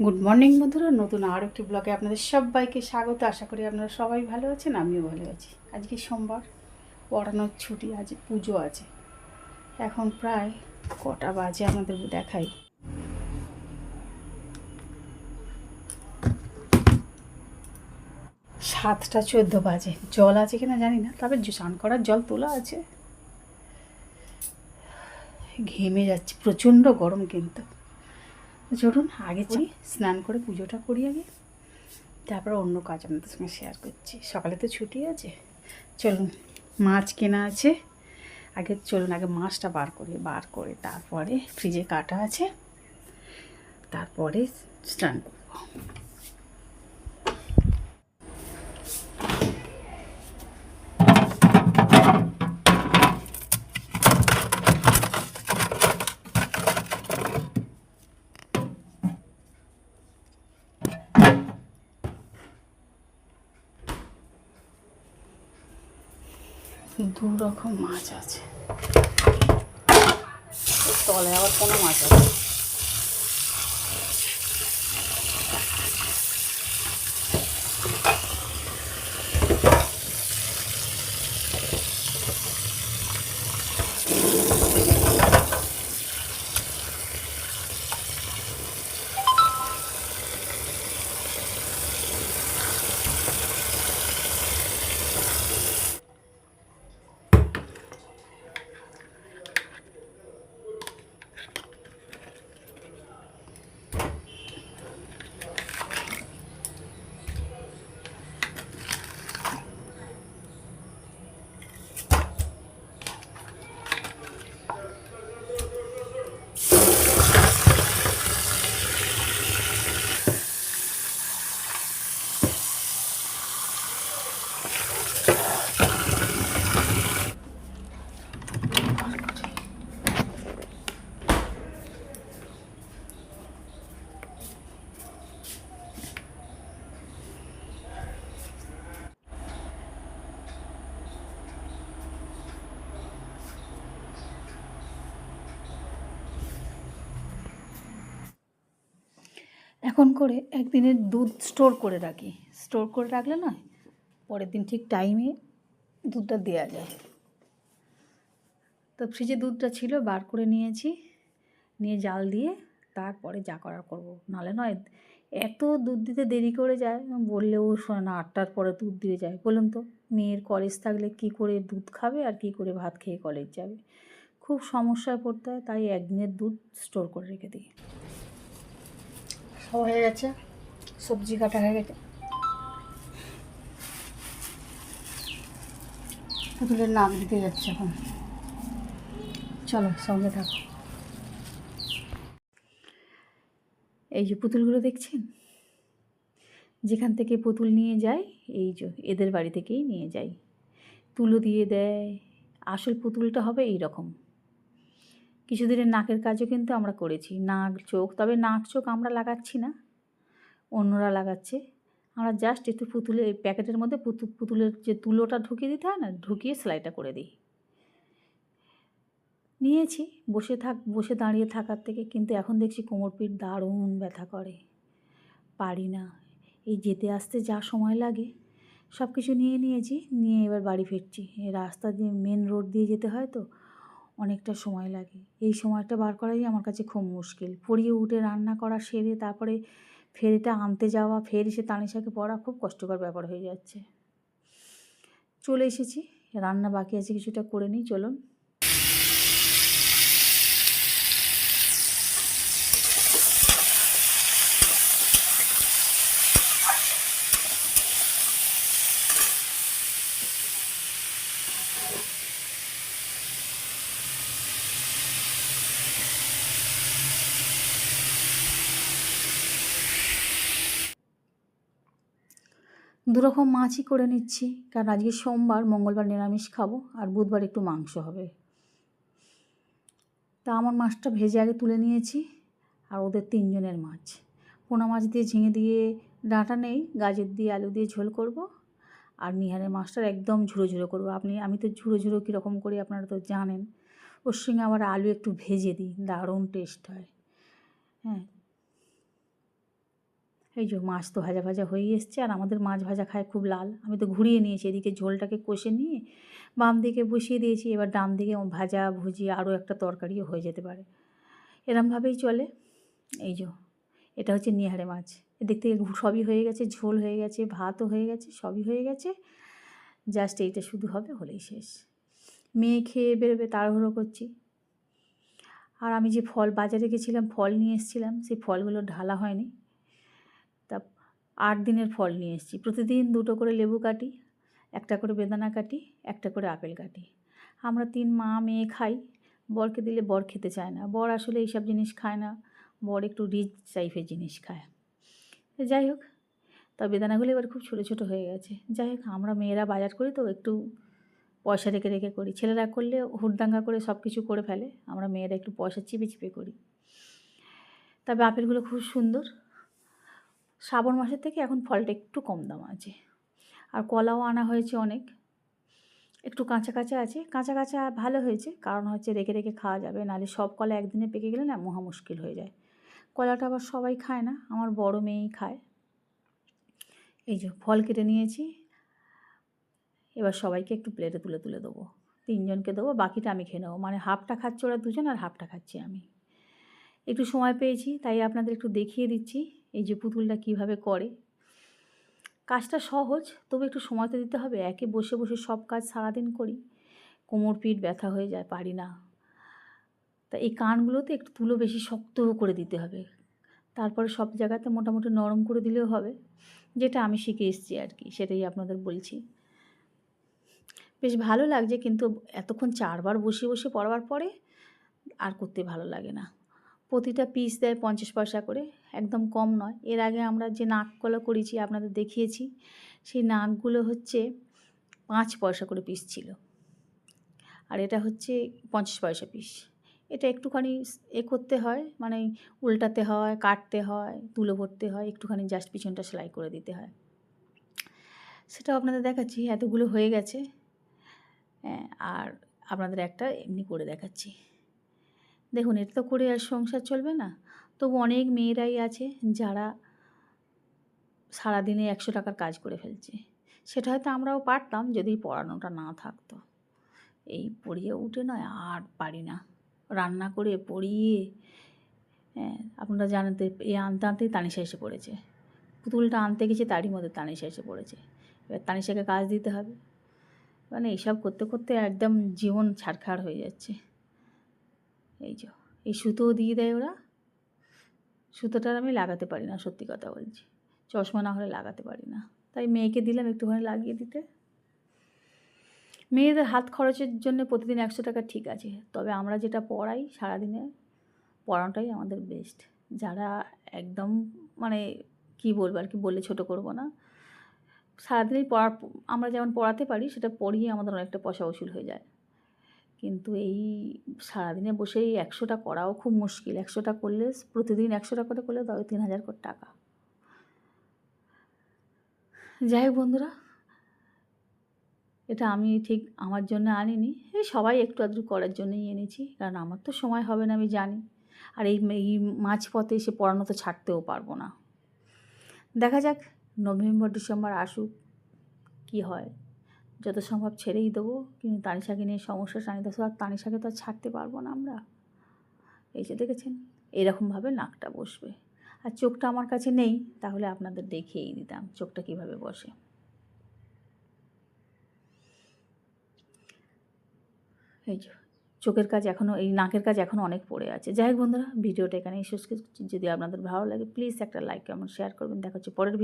Good morning বন্ধুরা, নতুন আর একটি ব্লগে আপনাদের সবাইকে স্বাগত। আশা করি আপনারা সবাই ভালো আছেন, আমিও ভালো আছি। আজকে সোমবার, পড়ানোর ছুটি, আজ পুজো আছে। এখন প্রায় কটা বাজে আমাদের দেখাই, 7:14 বাজে। জল আছে কিনা জানি না, তবে স্নান করার জল তোলা আছে। ঘেমে যাচ্ছে, প্রচণ্ড গরম কিন্তু। চলুন আগে স্নান করে পুজোটা করি আগে, তারপর অন্য কাজ আপনাদের সঙ্গে শেয়ার করছি। সকালে তো ছুটি আছে। চলুন, মাছ কেনা আছে, আগে মাছটা বার করে তারপরে ফ্রিজে কাটা আছে, তারপরে স্নান করব। দু রকম মাছ আছে, তলে আবার কোনো মাছ আছে। এখন করে একদিনের দুধ স্টোর করে রাখি। স্টোর করে রাখলে না, পরের দিন ঠিক টাইমে দুধটা দেওয়া যায়। তো ফ্রিজে দুধটা ছিল, বার করে নিয়েছি, নিয়ে জাল দিয়ে তারপরে যা করার করবো। নাহলে নয়, এত দুধ দিতে দেরি করে যায়, বললেও শোনে না। 8টার পরে দুধ দিয়ে যায়। বলুন তো, মেয়ের কলেজ থাকলে কি করে দুধ খাবে আর কি করে ভাত খেয়ে কলেজ যাবে? খুব সমস্যায় পড়তে হয়। তাই একদিনের দুধ স্টোর করে রেখে দিই। সব হয়ে গেছে, সবজি কাটা হয়ে গেছে, পুতুলের নাক দিতে যাচ্ছে এখন। চলো সঙ্গে থাকো। এই যে পুতুলগুলো দেখছেন, যেখান থেকে পুতুল নিয়ে যায়, এই যে এদের বাড়ি থেকেই নিয়ে যাই। তুলো দিয়ে দেয়। আসল পুতুলটা হবে এই রকম। কিছুদিনের নাকের কাজও কিন্তু আমরা করেছি, নাক চোখ। তবে নাক চোখ আমরা লাগাচ্ছি না, অন্যরা লাগাচ্ছে। আমরা জাস্ট একটু পুতুলের প্যাকেটের মধ্যে পুতুলের যে তুলোটা ঢুকিয়ে দিতে হয় না, ঢুকিয়ে সেলাইটা করে দিই। নিয়েছি বসে দাঁড়িয়ে থাকার থেকে, কিন্তু এখন দেখছি কোমর পিঠ দারুণ ব্যথা করে, পারি না। এই যেতে আসতে যা সময় লাগে, সব কিছু নিয়েছি, নিয়ে এবার বাড়ি ফিরছি। এই রাস্তা দিয়ে মেন রোড দিয়ে যেতে হয় তো, অনেকটা সময় লাগে। এই সময়টা বার করাই আমার কাছে খুব মুশকিল। পড়িয়ে উঠে রান্না করা সেরে তারপরে ফের এটা আনতে যাওয়া, ফের এসে তানিশাকে পড়া, খুব কষ্টকর ব্যাপার হয়ে যাচ্ছে। চলে এসেছি, রান্না বাকি আছে, কিছুটা করে নিই। চলুন। দুরকম মাছই করে নিচ্ছি, কারণ আজকে সোমবার, মঙ্গলবার নিরামিষ খাবো, আর বুধবার একটু মাংস হবে। তা আমার মাছটা ভেজে আগে তুলে নিয়েছি, আর ওদের 3 জনের মাছ। পোনা মাছ দিয়ে, ঝিঙে দিয়ে, ডাঁটা নেই, গাজর দিয়ে আলু দিয়ে ঝোল করব। আর নিহারের মাছটার একদম ঝুড়ো ঝুড়ো করবো। আমি তো ঝুড়ো ঝুড়ো কীরকম করি আপনারা তো জানেন। ওর সঙ্গে আবার আলু একটু ভেজে দিই, দারুণ টেস্ট হয়। হ্যাঁ, এই যে মাছ তো ভাজা ভাজা হয়ে এসছে, আর আমাদের মাছ ভাজা খায় খুব লাল। আমি তো ঘুরিয়ে নিয়েছি, এদিকে ঝোলটাকে কষে নিয়ে বাম দিকে বসিয়ে দিয়েছি, এবার ডান দিকে ভাজা ভুজি আরও একটা তরকারিও হয়ে যেতে পারে, এরমভাবেই চলে। এই যে এটা হচ্ছে নিহারে মাছ, এদিক থেকে সবই হয়ে গেছে, ঝোল হয়ে গেছে, ভাতও হয়ে গেছে, সবই হয়ে গেছে, জাস্ট এইটা শুধু হবে, হলেই শেষ। মেয়ে খেয়ে বেরোবে, তাড়াহুড়ো করছি। আর আমি যে ফল বাজারে গেছিলাম, ফল নিয়ে এসেছিলাম, সেই ফলগুলো ঢালা হয়নি, তা 8 দিনের ফল নিয়ে এসেছি। প্রতিদিন 2টো করে লেবু কাটি, একটা করে বেদানা কাটি, একটা করে আপেল কাটি। আমরা 3 মা মেয়ে খাই, বরকে দিলে বর খেতে চায় না, বর আসলে এইসব জিনিস খায় না, বর একটু রিচ টাইপের জিনিস খায়। যাই হোক, তা বেদানাগুলো এবার খুব ছোটো ছোটো হয়ে গেছে। যাই হোক, আমরা মেয়েরা বাজার করি তো একটু পয়সা রেখে রেখে করি, ছেলেরা করলে হুড়দাঙ্গা করে সব কিছু করে ফেলে, আমরা মেয়েরা একটু পয়সা চিপে চিপে করি। তবে আপেলগুলো খুব সুন্দর, শ্রাবণ মাসের থেকে এখন ফলটা একটু কম দাম আছে। আর কলাও আনা হয়েছে অনেক, একটু কাঁচা কাঁচা আছে, কাঁচা কাঁচা ভালো হয়েছে, কারণ হচ্ছে রেখে রেখে খাওয়া যাবে, নাহলে সব কলা একদিনে পেকে গেলে না মহা মুশকিল হয়ে যায়। কলাটা আবার সবাই খায় না, আমার বড় মেয়েই খায়। এই যে ফল কেটে নিয়েছি, এবার সবাইকে একটু প্লেটে তুলে তুলে দেবো, 3 জনকে দেবো, বাকিটা আমি খেয়ে নেবো, মানে হাফটা খাচ্ছে ওরা 2 জন আর হাফটা খাচ্ছি আমি। একটু সময় পেয়েছি তাই আপনাদের একটু দেখিয়ে দিচ্ছি এই যে পুতুলটা কীভাবে করে। কাজটা সহজ, তবু একটু সময় তো দিতে হবে, একে বসে বসে সব কাজ সারাদিন করি, কোমর পিঠ ব্যথা হয়ে যায়, পারি না। তা এই কানগুলোতে একটু তুলো বেশি শক্ত করে দিতে হবে, তারপরে সব জায়গাতে মোটামুটি নরম করে দিলেও হবে, যেটা আমি শিখে এসেছি আর কি, সেটাই আপনাদের বলছি। বেশ ভালো লাগছে, কিন্তু এতক্ষণ 4 বার বসে বসে পড়াবার পরে আর করতে ভালো লাগে না। প্রতিটা পিস দেয় 50 পয়সা করে, একদম কম নয়। এর আগে আমরা যে নাকগুলো করেছি আপনাদের দেখিয়েছি, সেই নাকগুলো হচ্ছে 5 পয়সা করে পিস ছিল, আর এটা হচ্ছে 50 পয়সা পিস। এটা একটুখানি করতে হয়, মানে উল্টাতে হয়, কাটতে হয়, তুলো ভরতে হয়, একটুখানি জাস্ট পিছনটা সেলাই করে দিতে হয়। সেটাও আপনাদের দেখাচ্ছি, এতগুলো হয়ে গেছে। আর আপনাদের একটা এমনি করে দেখাচ্ছি। দেখুন, এটা তো করে আর সংসার চলবে না, তবু অনেক মেয়েরাই আছে যারা সারাদিনে 100 টাকার কাজ করে ফেলছে। সেটা হয়তো আমরাও পারতাম যদি পড়ানোটা না থাকতো। এই পড়িয়ে উঠে নয় আর পারি না, রান্না করে পড়িয়ে, আপনারা জানেন তো, এই আনতে আনতেই তানিশা এসে পড়েছে, পুতুলটা আনতে গেছে তারই মধ্যে তানিশা এসে পড়েছে, এবার তানিশাকে কাজ দিতে হবে, মানে এইসব করতে করতে একদম জীবন ছাড়খাড় হয়ে যাচ্ছে। এই যে এই সুতোও দিয়ে দেয় ওরা, সুতোটার আমি লাগাতে পারি না, সত্যি কথা বলছি, চশমা না হলে লাগাতে পারি না, তাই মেয়েকে দিলাম একটুখানি লাগিয়ে দিতে। মেয়েদের হাত খরচের জন্য প্রতিদিন 100 টাকা ঠিক আছে, তবে আমরা যেটা পড়াই সারাদিনে, পড়ানোটাই আমাদের বেস্ট। যারা একদম মানে কি বলবো আর কি, বললে ছোটো করবো না, সারাদিনই আমরা যেমন পড়াতে পারি সেটা পড়িয়ে আমাদের অনেকটা পয়সা উসুল হয়ে যায়, কিন্তু এই সারাদিনে বসেই 100টা করাও খুব মুশকিল। 100টা করলে, প্রতিদিন 100 টাকা করে করলে তবে 3000 করে টাকা। যাই হোক বন্ধুরা, এটা আমি ঠিক আমার জন্য আনিনি, এই সবাই একটু আধটু করার জন্যই এনেছি, কারণ আমার তো সময় হবে না আমি জানি, আর এই মাঝপথে এসে পড়ানো তো ছাড়তেও পারবো না। দেখা যাক নভেম্বর ডিসেম্বর আসুক, কি হয়, যত সম্ভব ছেড়েই দেবো, কিন্তু তানিশাকে নিয়ে সমস্যা, আর তানিশাকে তো আর ছাড়তে পারবো না আমরা। এই যে দেখেছেন, এরকমভাবে নাকটা বসবে, আর চোখটা আমার কাছে নেই, তাহলে আপনাদের দেখিয়েই দিতাম চোখটা কিভাবে বসে। এই যে চোখের কাজ এখনও, এই নাকের কাজ এখনও অনেক পড়ে আছে। যাই হোক বন্ধুরা, ভিডিওটা এখানেই শেষ করছি। যদি আপনাদের ভালো লাগে প্লিজ একটা লাইক, কমেন্ট, শেয়ার করবেন। দেখা হচ্ছে পরের